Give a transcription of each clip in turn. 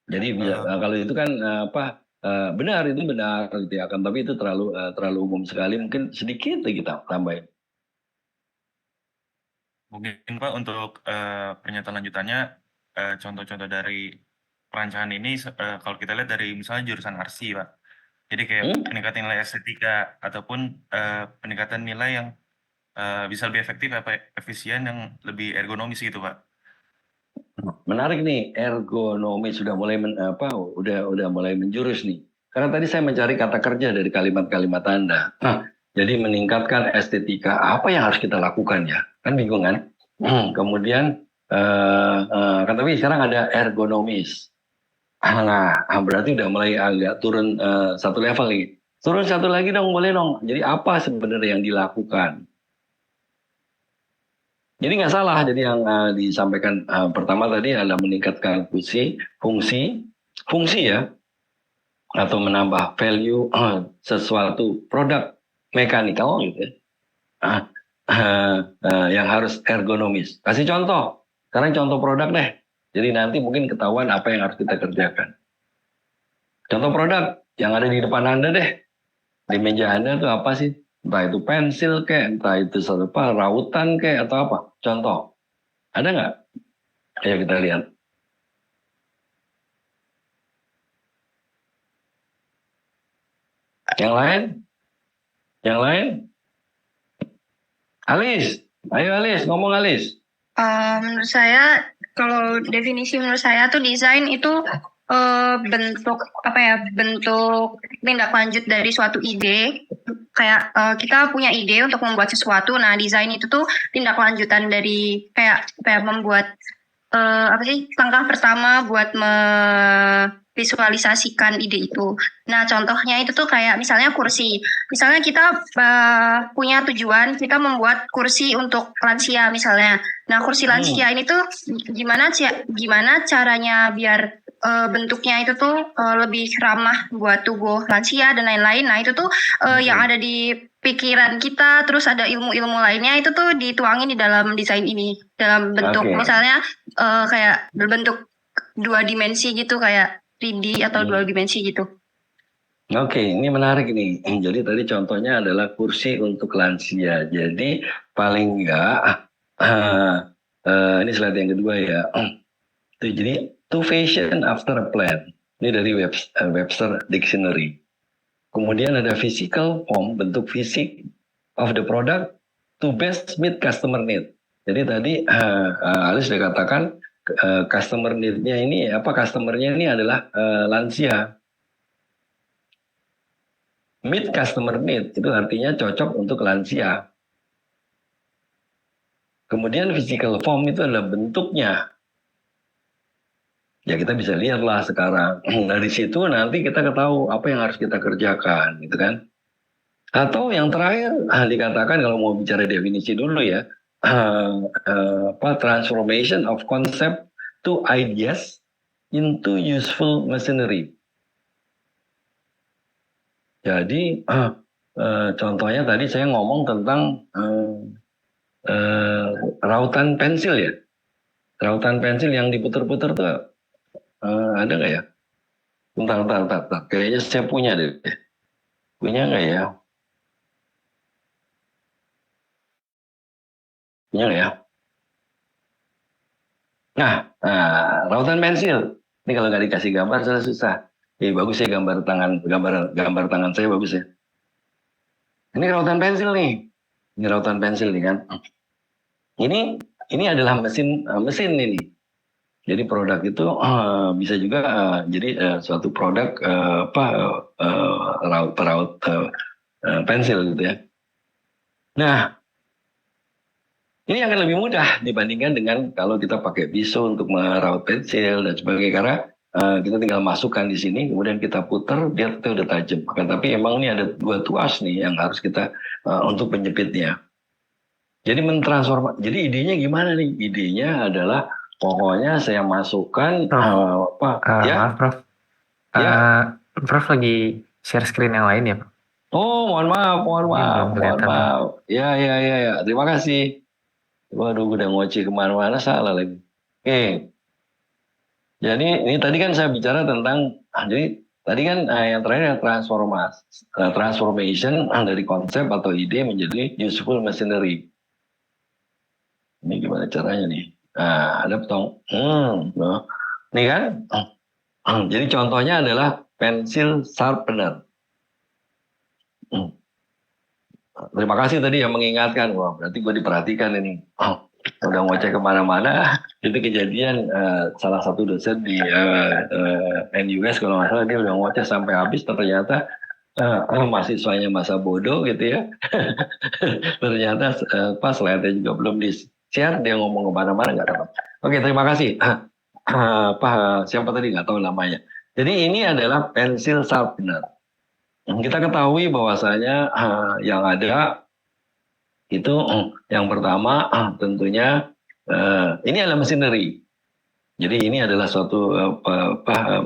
Jadi Eh, kalau itu kan benar itu benar gitu ya kan, tapi itu terlalu umum sekali. Mungkin sedikit lagi kita tambahin. Mungkin Pak untuk pernyataan lanjutannya, contoh-contoh dari perancangan ini kalau kita lihat dari misalnya jurusan arsi Pak. Jadi kayak Hmm? peningkatan nilai estetika ataupun peningkatan nilai yang bisa lebih efektif apa efisien yang lebih ergonomis gitu Pak. Menarik nih, ergonomi sudah mulai udah mulai menjurus nih. Karena tadi saya mencari kata kerja dari kalimat-kalimat Anda. Jadi meningkatkan estetika, apa yang harus kita lakukan ya? Kan bingung kan? Kemudian kan tapi sekarang ada ergonomis. Nah, berarti udah mulai agak turun satu level nih. Turun satu lagi dong, boleh dong. Jadi apa sebenarnya yang dilakukan? Jadi nggak salah. Jadi yang disampaikan pertama tadi adalah meningkatkan fungsi ya, atau menambah value sesuatu produk mekanikal gitu ya. Ah, yang harus ergonomis. Kasih contoh. Sekarang contoh produk deh. Jadi nanti mungkin ketahuan apa yang harus kita kerjakan. Contoh produk yang ada di depan Anda deh. Di meja Anda tuh apa sih? Entah itu pensil kayak, entah itu rautan kayak atau apa. Contoh. Ada nggak? Ayo kita lihat. Yang lain? Yang lain? Alis. Ayo Alis, ngomong Alis. Menurut saya, kalau definisi menurut saya tuh desain itu bentuk apa ya? Bentuk tindak lanjut dari suatu ide. Kayak kita punya ide untuk membuat sesuatu. Nah, desain itu tuh tindak lanjutan dari kayak membuat apa sih langkah pertama buat visualisasikan ide itu. Nah, contohnya itu tuh kayak misalnya kursi. Misalnya kita punya tujuan kita membuat kursi untuk lansia misalnya. Nah, kursi lansia ini tuh gimana caranya biar bentuknya itu tuh lebih ramah buat tubuh lansia dan lain-lain. Nah, itu tuh yang ada di pikiran kita, terus ada ilmu-ilmu lainnya itu tuh dituangin di dalam desain ini. Dalam bentuk misalnya kayak berbentuk dua dimensi gitu, kayak 3D atau dua dimensi gitu. Oke, ini menarik nih. Jadi tadi contohnya adalah kursi untuk lansia. Jadi paling enggak, ini slide yang kedua ya. Tuh, jadi to fashion after a plan. Ini dari Webster Dictionary. Kemudian ada physical form, bentuk fisik of the product to best meet customer need. Jadi tadi Alis sudah katakan customer need-nya ini customer-nya ini adalah lansia. Meet customer need itu artinya cocok untuk lansia. Kemudian physical form itu adalah bentuknya. Ya kita bisa lihatlah sekarang. Dari situ nanti kita ketahui apa yang harus kita kerjakan, gitu kan? Atau yang terakhir dikatakan kalau mau bicara definisi dulu ya, transformation of concept to ideas into useful machinery. Jadi contohnya tadi saya ngomong tentang rautan pensil ya. Rautan pensil yang diputer-puter tuh ada nggak ya? Bentar. Kayaknya saya punya deh. Punya nggak ya? Punya nggak ya? Rautan pensil. Ini kalau nggak dikasih gambar saya susah. Bagus ya gambar tangan saya bagus ya. Ini rautan pensil nih. Ini rautan pensil nih kan. Ini adalah mesin ini. Jadi produk itu bisa juga jadi suatu produk peraut pensil gitu ya. Nah, ini akan lebih mudah dibandingkan dengan kalau kita pakai pisau untuk meraut pensil dan sebagainya, karena kita tinggal masukkan di sini, kemudian kita putar, dia itu udah tajam. Tapi emang ini ada dua tuas nih yang harus kita untuk penjepitnya. Jadi jadi idenya gimana nih? Idenya adalah pokoknya saya masukkan Maaf, Prof. Ya. Prof lagi share screen yang lain ya, Pak? Oh, mohon maaf. Ya. Terima kasih. Waduh, udah ngoceh kemana-mana salah lagi. Oke. Jadi ini tadi kan saya bicara tentang, jadi tadi kan yang terakhir transformation dari konsep atau ide menjadi useful machinery. Ini gimana caranya nih? Nah, ada potong. Ini kan. Jadi contohnya adalah pensil sharpener. Terima kasih tadi yang mengingatkan. Wah, berarti gue diperhatikan ini. Udah ngoceh kemana-mana. Itu kejadian salah satu dosen di NUS kalau nggak salah, dia udah ngoceh sampai habis, ternyata mahasiswanya masa bodoh gitu ya. Ternyata pas slide-nya juga belum di-share, dia ngomong kemana-mana nggak dapat. Oke, terima kasih. Siapa tadi nggak tahu namanya. Jadi ini adalah pensil sharpener. Kita ketahui bahwasanya yang ada itu yang pertama tentunya ini adalah machinery. Jadi ini adalah suatu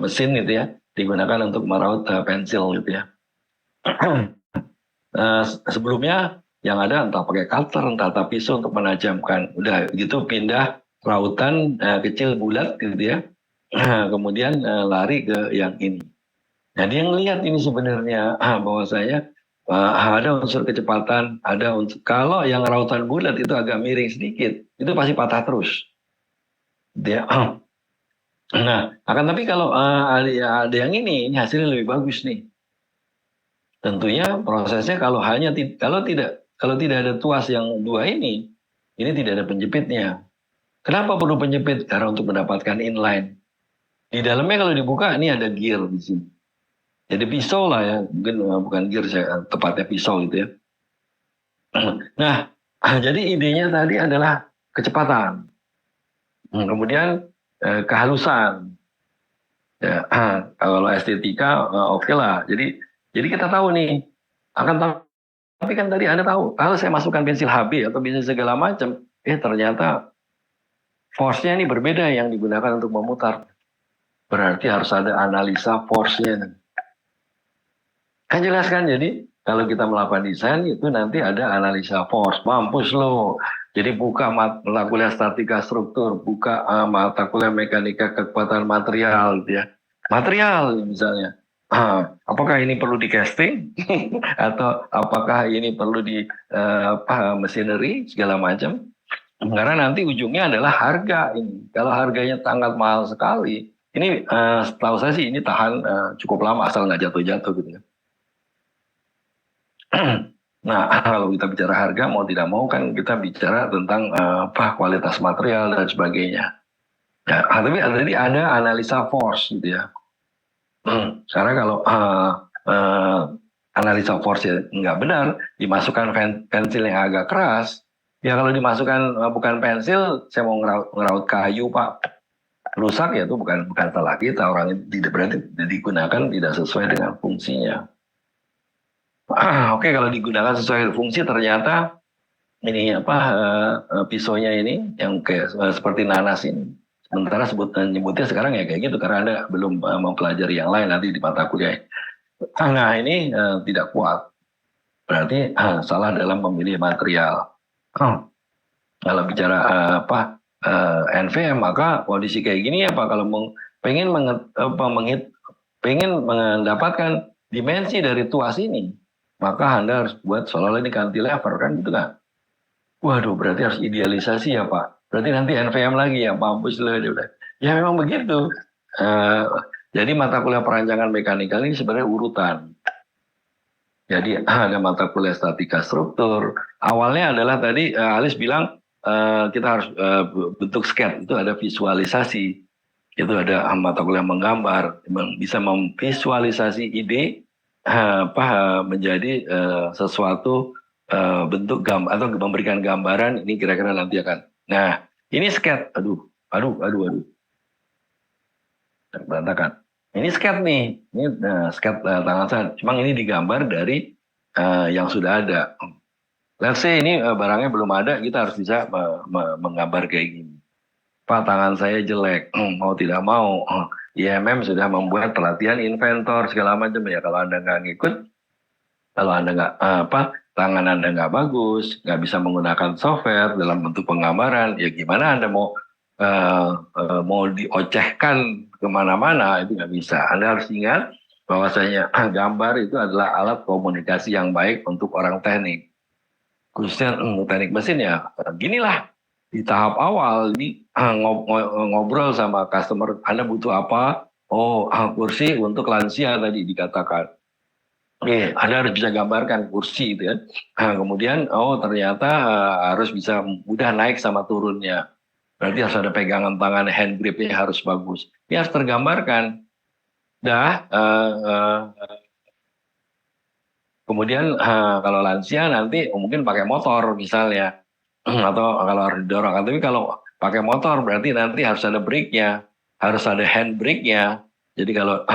mesin gitu ya, digunakan untuk meraut pensil gitu ya. Sebelumnya yang ada entah pakai cutter, entah pisau untuk menajamkan. Udah gitu pindah rautan kecil bulat gitu ya. Kemudian lari ke yang ini. Nah, dia ngelihat ini sebenarnya bahwasanya ada unsur kecepatan, ada unsur, kalau yang rautan bulat itu agak miring sedikit, itu pasti patah terus. Dia, nah, akan tapi kalau ada yang ini hasilnya lebih bagus nih. Tentunya prosesnya kalau tidak ada tuas yang dua ini tidak ada penjepitnya. Kenapa perlu penjepit? Karena untuk mendapatkan inline. Di dalamnya kalau dibuka ini ada gear di sini. Jadi pisau lah ya, mungkin bukan gear, tepatnya pisau gitu ya. Nah, jadi idenya tadi adalah kecepatan, kemudian kehalusan. Ya, kalau estetika oke lah. Jadi kita tahu nih, tapi kan tadi Anda tahu, kalau saya masukkan pensil HB atau pensil segala macam, ternyata force-nya ini berbeda yang digunakan untuk memutar. Berarti harus ada analisa force-nya. Kan jelas kan, jadi kalau kita melakukan desain itu nanti ada analisa force, mampus lo. Jadi buka mata kuliah statika struktur, buka mata kuliah mekanika kekuatan material gitu ya. Material misalnya. Apakah ini perlu di casting atau apakah ini perlu di machinery segala macam? Karena nanti ujungnya adalah harga ini. Kalau harganya sangat mahal sekali, ini setahu saya sih ini tahan cukup lama asal nggak jatuh-jatuh gitu ya. Nah, kalau kita bicara harga, mau tidak mau kan kita bicara tentang kualitas material dan sebagainya. Ya, tapi ada analisa force gitu ya. Karena kalau analisa force nggak benar, dimasukkan pensil yang agak keras, ya kalau dimasukkan bukan pensil, saya mau ngeraut kayu Pak, rusak ya itu bukan salah kita, orang itu tidak berarti digunakan tidak sesuai dengan fungsinya. Oke, kalau digunakan sesuai fungsi ternyata ini pisaunya ini yang kayak seperti nanas ini. Sementara nyebutnya sekarang ya kayak gitu karena Anda belum mempelajari yang lain nanti di mata kuliah. Nah, ini tidak kuat. Berarti salah dalam memilih material. Kalau bicara NVM maka kondisi kayak gini ya Pak, kalau pengen mendapatkan dimensi dari tuas ini, maka Anda harus buat seolah-olah ini cantilever kan gitu kan. Waduh, berarti harus idealisasi ya Pak. Berarti nanti NVM lagi ya, mampus loh. Ya memang begitu. Jadi mata kuliah perancangan mekanikal ini sebenarnya urutan. Jadi ada mata kuliah statika struktur. Awalnya adalah tadi Alis bilang kita harus bentuk sketch, itu ada visualisasi. Itu ada mata kuliah menggambar, bisa memvisualisasi ide menjadi sesuatu bentuk gambar atau memberikan gambaran ini kira-kira nanti akan. Nah, ini sketch. Aduh. Berantakan. Ini sketch nih. Ini sketch tangan saya. Cuma ini digambar dari yang sudah ada. Let's say ini barangnya belum ada, kita harus bisa menggambar kayak gini. Pak, tangan saya jelek. Mau tidak mau. IMM sudah membuat pelatihan inventor segala macam ya. Kalau Anda nggak ngikut, kalau Anda nggak tangan Anda nggak bagus, nggak bisa menggunakan software dalam bentuk penggambaran, ya gimana Anda mau mau diocehkan kemana-mana itu nggak bisa. Anda harus ingat bahwasanya gambar itu adalah alat komunikasi yang baik untuk orang teknik. Khususnya teknik mesin ya, ginilah di tahap awal ini ngobrol sama customer, Anda butuh apa? Oh, kursi untuk lansia tadi dikatakan. Oke, Anda harus bisa gambarkan kursi itu ya. Kemudian, oh ternyata harus bisa mudah naik sama turunnya. Berarti harus ada pegangan tangan, hand gripnya harus bagus. Ini harus tergambarkan. Kemudian kalau lansia nanti mungkin pakai motor misalnya. Atau kalau harus didorong. Tapi kalau pakai motor berarti nanti harus ada brake-nya. Harus ada hand brake-nya. Jadi kalau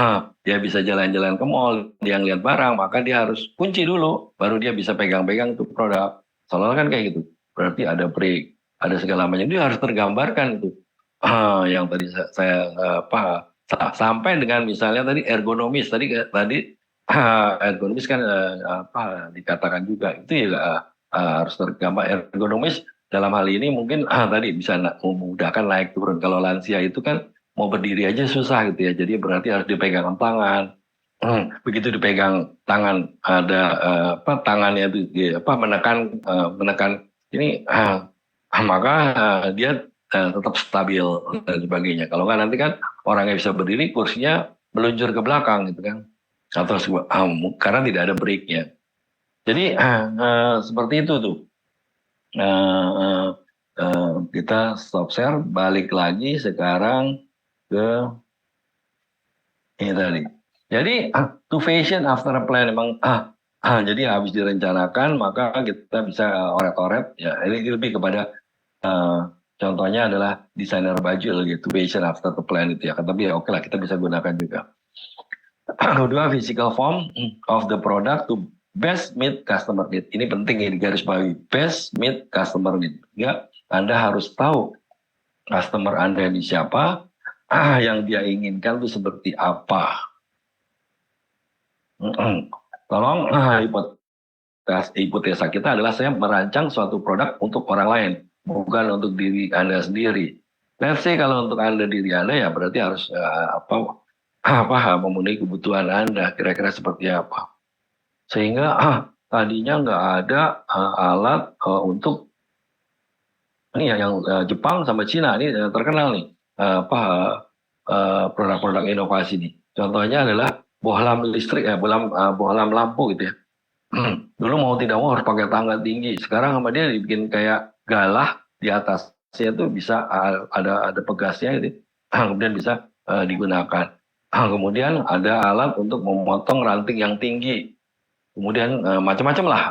dia bisa jalan-jalan ke mall, dia ngeliat barang, maka dia harus kunci dulu. Baru dia bisa pegang-pegang tuh produk. Soalnya kan kayak gitu. Berarti ada brake, ada segala macam. Dia harus tergambarkan itu. Yang tadi saya sampai dengan misalnya tadi ergonomis. Tadi ergonomis kan dikatakan juga itu ya harus tergambar ergonomis dalam hal ini mungkin tadi bisa memudahkan naik turun. Kalau lansia itu kan mau berdiri aja susah gitu ya, jadi berarti harus dipegang tangan. Begitu dipegang tangan ada tangannya itu menekan ini maka dia tetap stabil dan sebagainya. Kalau nggak nanti kan orangnya bisa berdiri, kursinya meluncur ke belakang gitu kan. Atau karena tidak ada breaknya. Jadi seperti itu tuh. Kita stop share, balik lagi sekarang ke ini tadi. Jadi to fashion after a plan memang jadi habis direncanakan maka kita bisa oret-oret ya. Ini lebih kepada contohnya adalah desainer baju gitu, fashion after the plan itu ya. Tapi ya oke lah kita bisa gunakan juga. Kedua, physical form of the product to best meet customer need. Ini penting ya, garis bawahi. Best meet customer need. Ya, Anda harus tahu customer Anda ini siapa, yang dia inginkan itu seperti apa. Tolong hipotesa kita adalah saya merancang suatu produk untuk orang lain, bukan untuk diri Anda sendiri. Let's say kalau untuk Anda diri Anda ya berarti harus memenuhi kebutuhan Anda, kira-kira seperti apa. Sehingga tadinya nggak ada alat untuk ini ya yang Jepang sama Cina ini terkenal nih produk-produk inovasi nih. Contohnya adalah bohlam listrik bohlam lampu gitu ya. Dulu mau tidak mau harus pakai tangga tinggi. Sekarang sama dia dibikin kayak galah di atasnya itu bisa ada pegasnya gitu. Kemudian bisa digunakan. Kemudian ada alat untuk memotong ranting yang tinggi. Kemudian macam-macam lah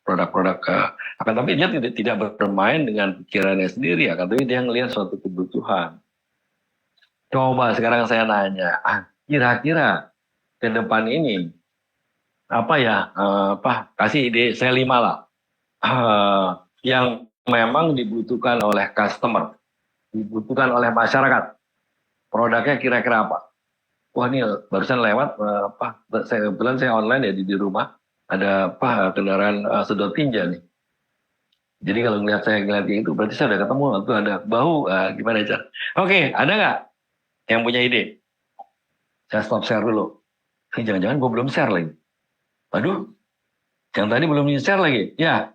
produk-produk. Akan tapi dia tidak bermain dengan pikirannya sendiri. Akan tapi dia melihat suatu kebutuhan. Coba sekarang saya nanya, kira-kira ke depan ini apa ya? Kasih ide saya 5 lah. Yang memang dibutuhkan oleh customer, dibutuhkan oleh masyarakat. Produknya kira-kira apa? Wah ini barusan lewat kebetulan saya online ya di rumah ada kendaraan sedot tinja nih. Jadi kalau saya ngeliat itu berarti saya udah ketemu tuh ada bau gimana aja. Oke, ada nggak yang punya ide? Saya stop share dulu. Jangan-jangan gue belum share lagi. Aduh, yang tadi belum share lagi. Ya.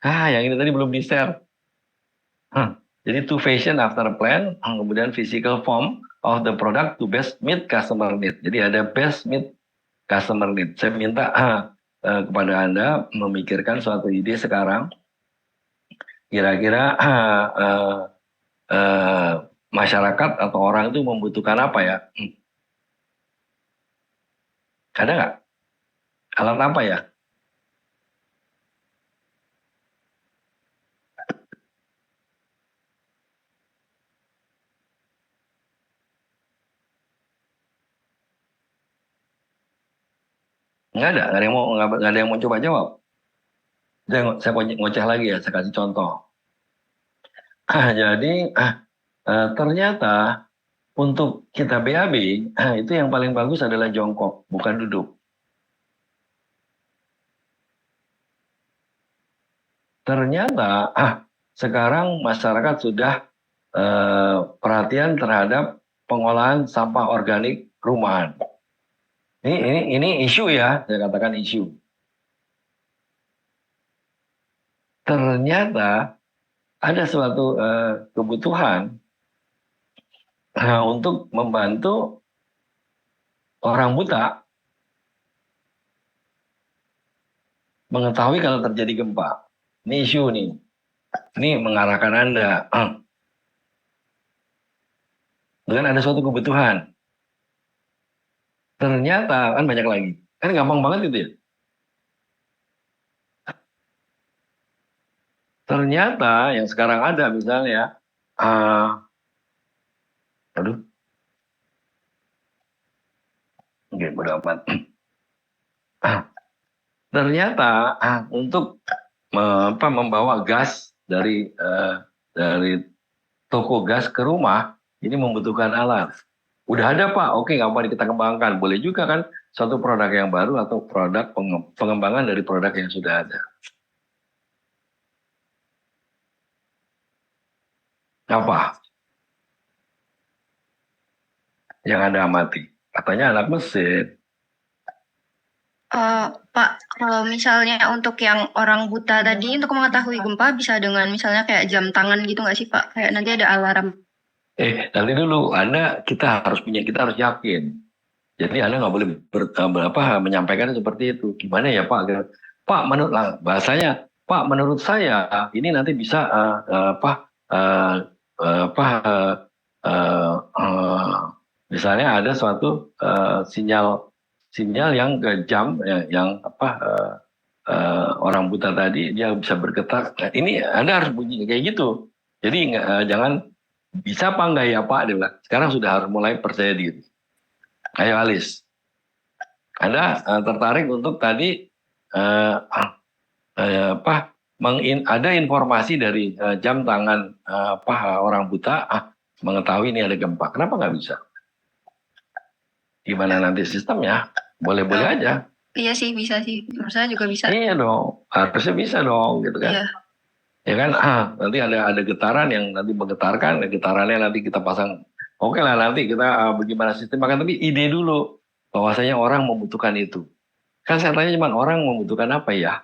Yang ini tadi belum di-share. Jadi to fashion after a plan, kemudian physical form of the product to best meet customer need. Jadi ada best meet customer need. Saya minta kepada Anda memikirkan suatu ide sekarang. Kira-kira masyarakat atau orang itu membutuhkan apa ya? Ada nggak? Alat apa ya? Nggak ada yang mau coba jawab. Saya ngoceh lagi ya, saya kasih contoh. Jadi ternyata untuk kita BAB itu yang paling bagus adalah jongkok, bukan duduk. ternyata sekarang masyarakat sudah perhatian terhadap pengolahan sampah organik rumahan. Ini isu ya, saya katakan isu. Ternyata ada suatu kebutuhan untuk membantu orang buta mengetahui kalau terjadi gempa. Ini isu nih. Ini mengarahkan Anda. Dengan ada suatu kebutuhan. Ternyata kan banyak lagi. Kan gampang banget itu ya. Ternyata yang sekarang ada misalnya, oke, bodo amat. Ternyata untuk membawa gas dari toko gas ke rumah ini membutuhkan alat. Udah ada Pak, oke, nggak apa kita kembangkan. Boleh juga kan satu produk yang baru atau produk pengembangan dari produk yang sudah ada. Apa? Yang Anda amati? Katanya anak mesin. Pak, kalau misalnya untuk yang orang buta tadi untuk mengetahui gempa bisa dengan misalnya kayak jam tangan gitu nggak sih Pak? Kayak nanti ada alarm. Nanti dulu, kita harus yakin. Jadi Anda nggak boleh menyampaikan seperti itu. Gimana ya Pak? Pak, bahasanya, Pak, menurut saya ini nanti bisa misalnya ada suatu sinyal yang jam yang orang buta tadi dia bisa bergetar. Nah, ini Anda harus bunyi kayak gitu. Jadi jangan bisa apa enggak ya Pak, dia bilang. Sekarang sudah harus mulai percaya diri. Ayo Alis, Anda tertarik untuk tadi ada informasi dari jam tangan orang buta mengetahui ini ada gempa. Kenapa nggak bisa? Gimana nanti sistemnya? Boleh-boleh aja. Iya sih, bisa sih. Maksudnya juga bisa. Iya dong, harusnya bisa dong, gitu kan? Iya. Ya kan, nanti ada getaran yang nanti menggetarkan, getarannya nanti kita pasang. Oke lah, nanti kita bagaimana sistem makan, tapi ide dulu bahwasanya orang membutuhkan itu. Kan saya tanya cuma orang membutuhkan apa ya?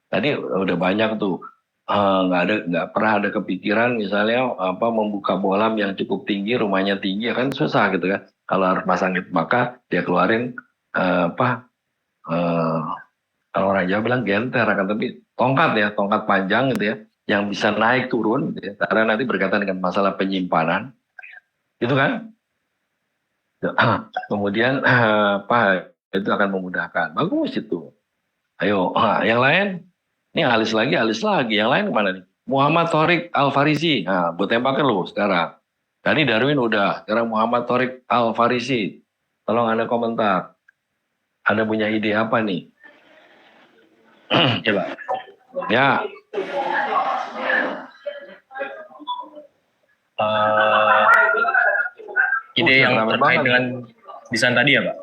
Tadi udah banyak tuh, nggak pernah ada kepikiran misalnya membuka bohlam yang cukup tinggi, rumahnya tinggi, kan susah gitu kan. Kalau harus pasang itu, maka dia keluarin kalau orang Jawa bilang genter, akan tapi tongkat panjang gitu ya, yang bisa naik turun, gitu ya, karena nanti berkaitan dengan masalah penyimpanan, gitu kan? Kemudian itu akan memudahkan, bagus itu. Ayo, yang lain, ini alis lagi, yang lain kemana nih? Muhammad Thorik Al-Farisi, buat tembakan lo sekarang. Tadi Darwin udah, sekarang Muhammad Thorik Al-Farisi, tolong Anda komentar. Anda punya ide apa nih? Coba. Ya. Ide yang terkait dengan desain tadi ya Pak?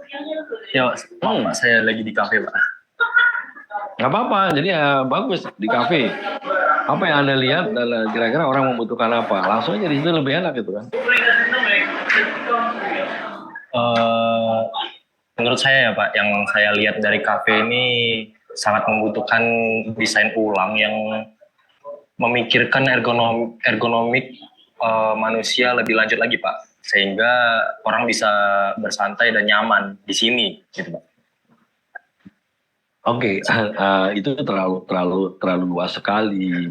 Ya Pak, saya lagi di kafe Pak. Nggak apa-apa, jadi bagus di kafe. Apa yang Anda lihat dan kira-kira orang membutuhkan apa? Langsung aja di situ lebih enak gitu kan. Menurut saya ya Pak, yang saya lihat dari kafe ini sangat membutuhkan desain ulang yang memikirkan ergonomik manusia lebih lanjut lagi Pak, sehingga orang bisa bersantai dan nyaman di sini gitu Pak. Oke, itu terlalu luas sekali.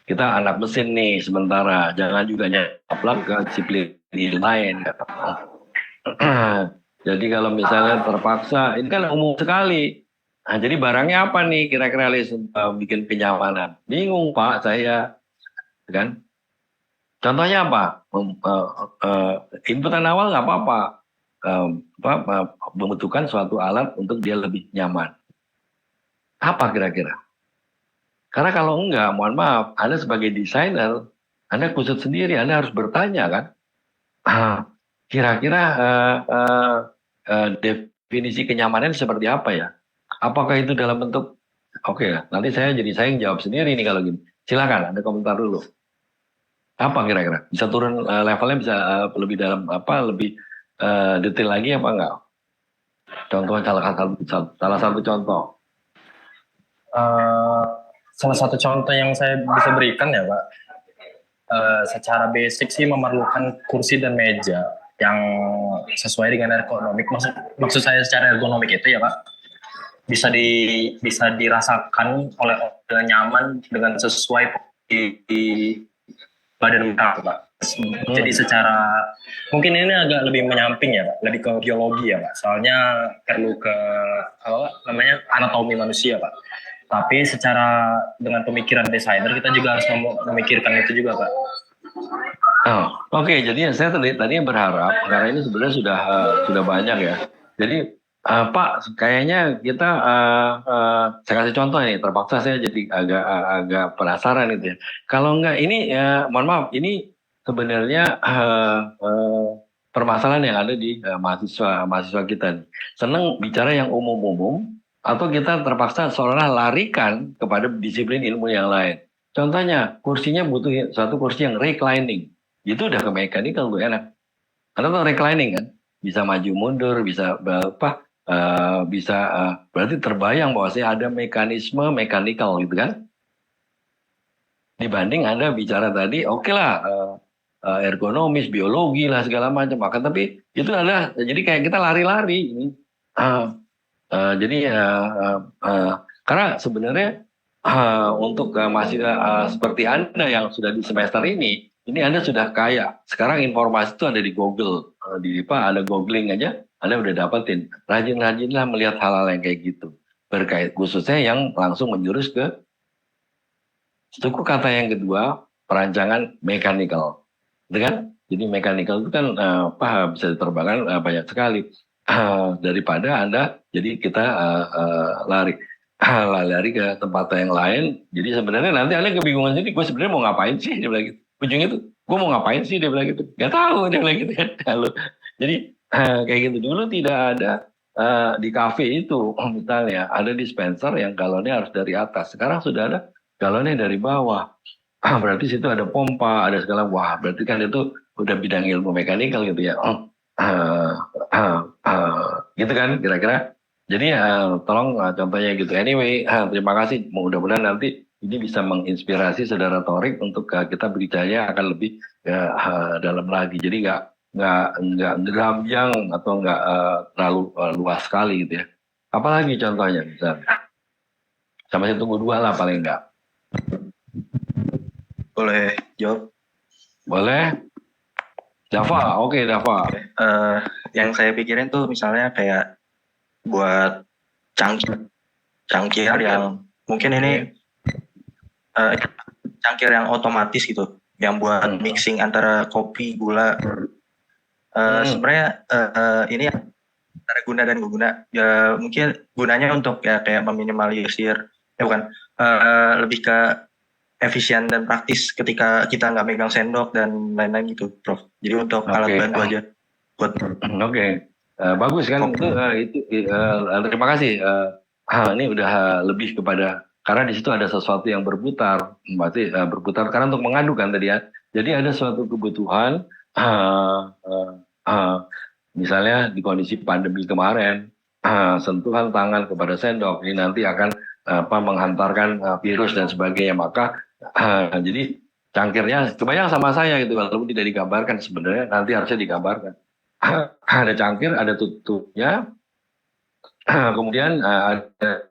Kita anak mesin nih sementara, jangan juga nyaplak ke disiplin lain. Jadi kalau misalnya terpaksa, ini kan umum sekali. Nah, jadi barangnya apa nih kira-kira bikin kenyamanan? Bingung Pak saya, kan? Contohnya apa? Inputan awal nggak apa-apa. Membutuhkan suatu alat untuk dia lebih nyaman. Apa kira-kira? Karena kalau enggak, mohon maaf, Anda sebagai desainer, Anda kusut sendiri, Anda harus bertanya kan? Kira-kira definisi kenyamanan seperti apa ya? Apakah itu dalam bentuk Oke ya, nanti saya yang jawab sendiri nih kalau gini. Silakan, ada komentar dulu. Apa kira-kira? Bisa turun levelnya, bisa lebih dalam lebih detail lagi apa enggak? Contoh salah satu contoh. Salah satu contoh yang saya bisa berikan ya Pak, secara basic sih memerlukan kursi dan meja yang sesuai dengan ergonomik. Maksud saya secara ergonomik itu ya Pak, bisa dirasakan oleh orang nyaman dengan sesuai di badan mereka Pak. Jadi secara mungkin ini agak lebih menyamping ya Pak, lebih ke biologi ya Pak. Soalnya perlu ke anatomi manusia Pak. Tapi secara dengan pemikiran desainer kita juga harus memikirkan itu juga Pak. Oke. Jadi saya tadi berharap karena ini sebenarnya sudah banyak ya. Jadi Pak, kayaknya kita saya kasih contoh nih, terpaksa saya jadi agak penasaran gitu ya. Kalau enggak ini mohon maaf, ini sebenarnya permasalahan yang ada di mahasiswa kita nih. Senang bicara yang umum-umum atau kita terpaksa seolah larikan kepada disiplin ilmu yang lain. Contohnya, kursinya butuh satu kursi yang reclining. Itu udah ke mechanical tuh enak. Anda tahu reclining kan? Bisa maju mundur, bisa berarti terbayang bahwa ada mekanisme mechanical gitu kan? Dibanding Anda bicara tadi, oke lah, ergonomis, biologi lah segala macam. Tapi itu adalah jadi kayak kita lari-lari ini. Karena sebenarnya untuk mahasiswa seperti Anda yang sudah di semester ini Anda sudah kaya. Sekarang informasi itu ada di Google, ada googling aja, Anda udah dapetin. Rajin-rajinlah melihat hal-hal yang kayak gitu. Berkait khususnya yang langsung menjurus ke suku kata yang kedua, perancangan mechanical. Gitu kan? Jadi mechanical itu kan bisa diterbangkan banyak sekali. Daripada Anda, jadi kita lari ke tempat yang lain. Jadi sebenarnya nanti Anda kebingungan sendiri, gue sebenarnya mau ngapain sih, dia bilang gitu. Ujungnya tuh, gue mau ngapain sih, dia bilang gitu. Gak tahu, dia bilang gitu kan. Jadi kayak gitu. Dulu tidak ada di kafe itu, misalnya ada dispenser yang galonnya harus dari atas. Sekarang sudah ada galonnya dari bawah. Berarti situ ada pompa, ada segala. Wah, berarti kan itu udah bidang ilmu mekanikal gitu ya. Gitu kan kira-kira. Jadi tolong contohnya gitu. Anyway, terima kasih. Mudah-mudahan nanti ini bisa menginspirasi saudara Torik untuk kita berbicara akan lebih dalam lagi. Jadi nggak gerambang atau nggak terlalu luas sekali gitu ya. Apalagi contohnya misalnya. Sampai tunggu 2 lah paling nggak. Boleh jawab? Boleh. Dava, oke Dava. Yang saya pikirin tuh misalnya kayak buat cangkir yang mungkin ini cangkir yang otomatis gitu, yang buat mixing antara kopi, gula. Sebenarnya ini antara guna dan guna. Ya mungkin gunanya untuk ya kayak meminimalisir, lebih ke efisien dan praktis ketika kita nggak megang sendok dan lain-lain gitu, Prof. Jadi untuk alat bantu aja. Bagus kan itu terima kasih. Ini udah lebih kepada karena di situ ada sesuatu yang berputar, berarti berputar karena untuk mengadu kan tadi ya. Jadi ada suatu kebutuhan, misalnya di kondisi pandemi kemarin, sentuhan tangan kepada sendok ini nanti akan menghantarkan virus dan sebagainya, maka jadi cangkirnya kebayang sama saya gitu, walaupun tidak digambarkan sebenarnya nanti harusnya digambarkan. Ada cangkir, ada tutupnya, kemudian ada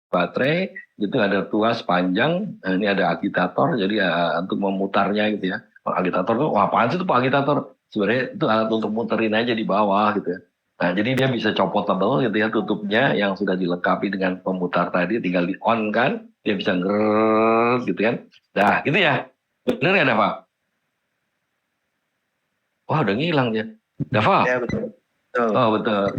baterai, gitu ada tuas panjang, ini ada agitator, jadi untuk memutarnya gitu ya. Agitator tuh, wah apaan sih itu Pak agitator? Sebenarnya itu alat untuk muterin aja di bawah gitu ya. Nah jadi dia bisa copotable gitu ya tutupnya yang sudah dilengkapi dengan pemutar tadi, tinggal di on kan, dia bisa ngerrrr gitu kan. Nah gitu ya, bener ya Dava? Wah udah ngilang dia. Dava? Ya betul. Oh betul.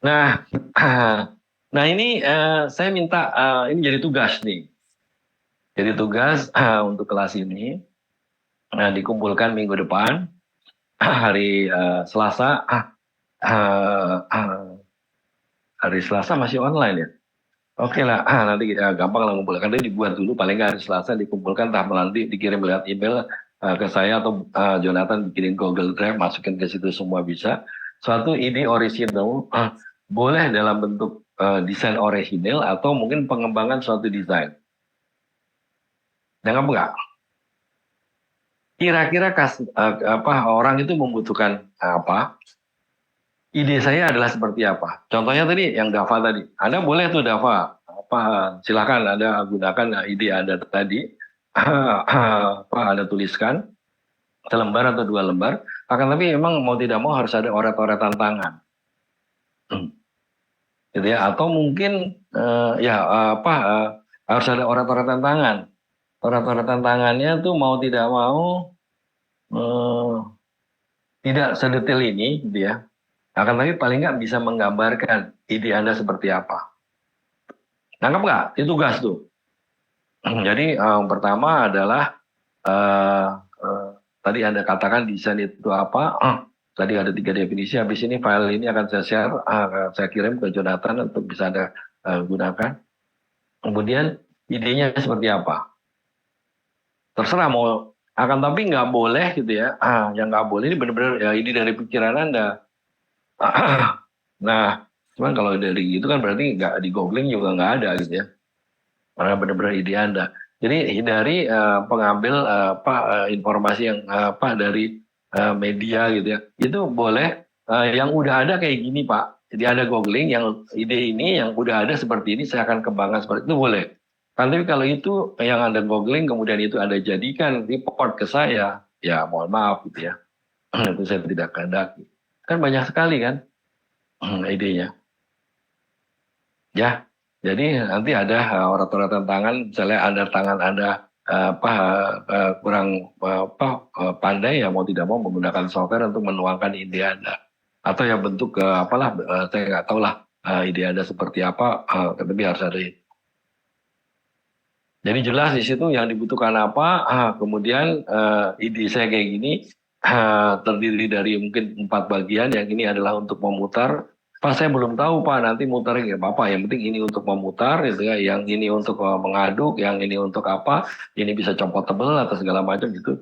Nah ini saya minta ini jadi tugas nih. Jadi tugas untuk kelas ini dikumpulkan minggu depan hari Selasa. Hari Selasa masih online ya. Oke lah, nanti gampang lah ngumpulkan. Nanti dibuat dulu, paling nggak hari Selasa dikumpulkan, nanti dikirim lewat email ke saya atau Jonathan bikinin Google Drive, masukin ke situ semua bisa. Suatu ide orisinal boleh dalam bentuk desain orisinal atau mungkin pengembangan suatu desain. Jangan nggak? Kira-kira orang itu membutuhkan apa? Ide saya adalah seperti apa? Contohnya tadi yang Dava tadi. Anda boleh tuh Dava, silakan Anda gunakan ide Anda tadi, Anda tuliskan selembar atau 2 lembar. Akan tapi memang mau tidak mau harus ada oret-oretan tangan, gitu ya. Atau mungkin harus ada oret-oretan tangan. Oret-oretan tangannya tuh mau tidak mau tidak sedetail ini, gitu ya. Akan tapi paling nggak bisa menggambarkan ide Anda seperti apa. Nangkep nggak? Itu tugas tuh. Jadi pertama adalah tadi Anda katakan desain itu apa. Tadi ada 3 definisi. Habis ini file ini akan saya share, saya kirim ke Jonathan untuk bisa Anda gunakan. Kemudian idenya seperti apa. Terserah mau. Akan tapi nggak boleh gitu ya. Yang nggak boleh ini benar-benar ya ide dari pikiran Anda. Nah, cuman kalau dari itu kan berarti nggak di googling juga nggak ada gitu ya. Karena benar-benar ide Anda. Jadi hindari pengambil informasi yang dari media gitu ya. Itu boleh yang udah ada kayak gini Pak. Jadi ada googling yang ide ini yang udah ada seperti ini saya akan kembangkan seperti itu boleh. Tapi kalau itu yang Anda googling kemudian itu Anda jadikan report ke saya, ya mohon maaf gitu ya. Itu saya tidak kehendaki. Kan banyak sekali kan idenya. Ya, jadi nanti ada orat-oratan tangan, misalnya Anda tangan Anda kurang pandai ya mau tidak mau menggunakan software untuk menuangkan ide Anda. Atau yang bentuk saya nggak tahu lah ide Anda seperti apa, tapi harus ada. Jadi jelas di situ yang dibutuhkan apa, kemudian ide saya kayak gini, terdiri dari mungkin 4 bagian. Yang ini adalah untuk memutar. Pak saya belum tahu Pak nanti mutarnya nggak apa-apa. Yang penting ini untuk memutar gitu ya. Yang ini untuk mengaduk. Yang ini untuk apa? Ini bisa compotable atau segala macam gitu.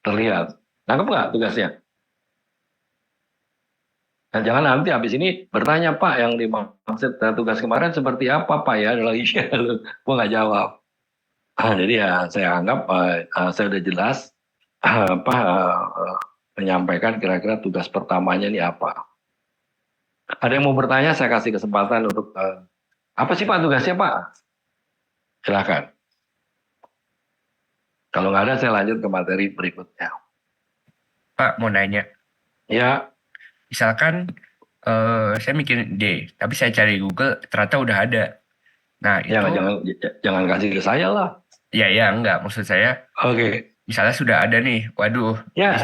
Terlihat. Nangkep nggak tugasnya? Nah, jangan nanti habis ini bertanya Pak yang dimaksud tugas kemarin seperti apa Pak ya? Iya, gue nggak jawab. Jadi ya saya anggap saya sudah jelas menyampaikan kira-kira tugas pertamanya ini apa. Ada yang mau bertanya saya kasih kesempatan untuk apa sih Pak tugasnya Pak? Silakan. Kalau nggak ada saya lanjut ke materi berikutnya. Pak mau nanya. Ya. Misalkan saya mikirin ide, tapi saya cari Google ternyata udah ada. Nah itu jangan kasih ke saya lah. Ya enggak, maksud saya. Oke. Misalnya sudah ada nih, waduh. Ya. Jadi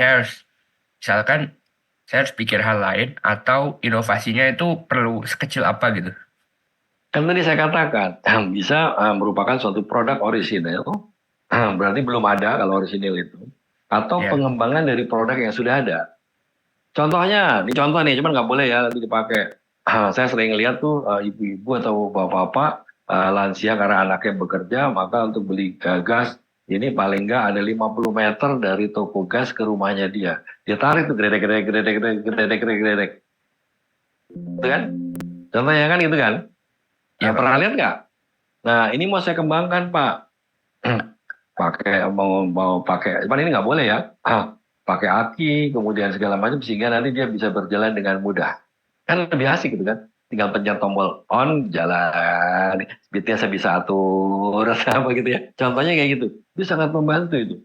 saya harus pikir hal lain atau inovasinya itu perlu sekecil apa gitu. Kan tadi saya katakan bisa merupakan suatu produk orisinal, berarti belum ada kalau orisinal itu, atau pengembangan dari produk yang sudah ada. Contohnya, ini contoh nih, cuman nggak boleh ya nanti dipakai. Saya sering lihat tuh ibu-ibu atau bapak-bapak lansia karena anaknya bekerja, maka untuk beli gas ini paling nggak ada 50 meter dari toko gas ke rumahnya dia. Dia tarik tuh gredek. Itu kan? Contohnya kan gitu kan? Ya, pernah lihat nggak? Nah ini mau saya kembangkan Pak. mau pakai, cuman ini nggak boleh ya. Pakai aki, kemudian segala macam sehingga nanti dia bisa berjalan dengan mudah. Kan lebih asik gitu kan? Tinggal pencet tombol on, jalan, speednya saya bisa atur, apa gitu ya. Contohnya kayak gitu, itu sangat membantu itu.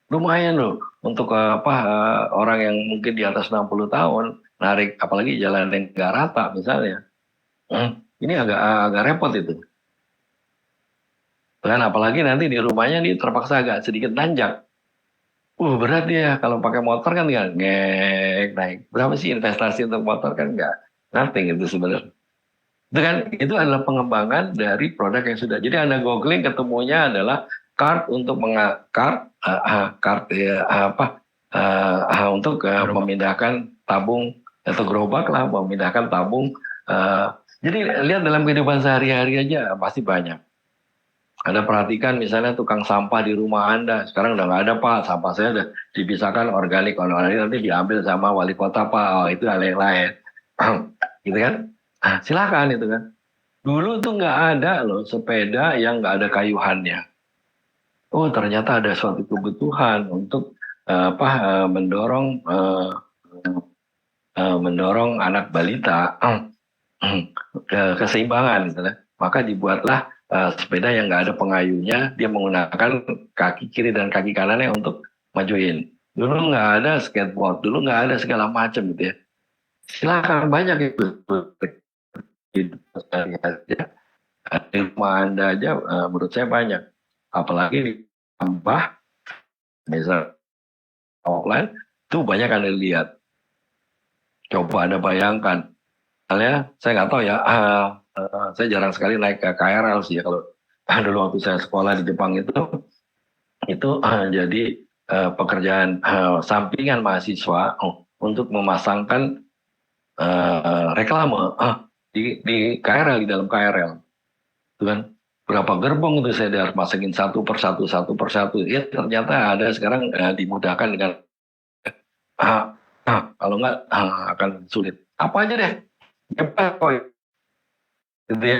Lumayan loh, untuk orang yang mungkin di atas 60 tahun, narik, apalagi jalan yang nggak rata misalnya. Ini agak repot itu. Dan apalagi nanti di rumahnya ini terpaksa agak sedikit nanjak. Berat ya, kalau pakai motor kan tinggal naik. Berapa sih investasi untuk motor kan nothing itu sebenarnya. Itu adalah pengembangan dari produk yang sudah. Jadi Anda googling ketemunya adalah cart untuk untuk memindahkan tabung atau gerobak lah, memindahkan tabung Jadi lihat dalam kehidupan sehari-hari aja pasti banyak. Anda perhatikan misalnya tukang sampah di rumah Anda. Sekarang udah nggak ada Pak, sampah saya udah dipisahkan organik, non-organik nanti diambil sama wali kota Pak. Oh itu hal yang lain. Gitu kan? Silakan itu kan. Dulu tuh nggak ada loh sepeda yang nggak ada kayuhannya. Oh ternyata ada suatu kebutuhan untuk mendorong anak balita keseimbangan, gitu. Maka dibuatlah sepeda yang nggak ada pengayunya, dia menggunakan kaki kiri dan kaki kanannya untuk majuin. Dulu nggak ada skateboard, dulu nggak ada segala macam gitu ya. Silakan banyak itu. Di rumah Anda aja menurut saya banyak. Apalagi ditambah misal offline itu banyak Anda lihat. Coba Anda bayangkan. Misalnya saya nggak tahu ya, saya jarang sekali naik ke KRL sih ya, kalau dulu waktu saya sekolah di Jepang itu jadi pekerjaan sampingan mahasiswa untuk memasangkan reklame di KRL, di dalam KRL. Itu kan berapa gerbong itu saya harus masukin satu persatu. Ya ternyata ada sekarang dimudahkan dengan kalau nggak akan sulit. Apa aja deh. Gitu ya.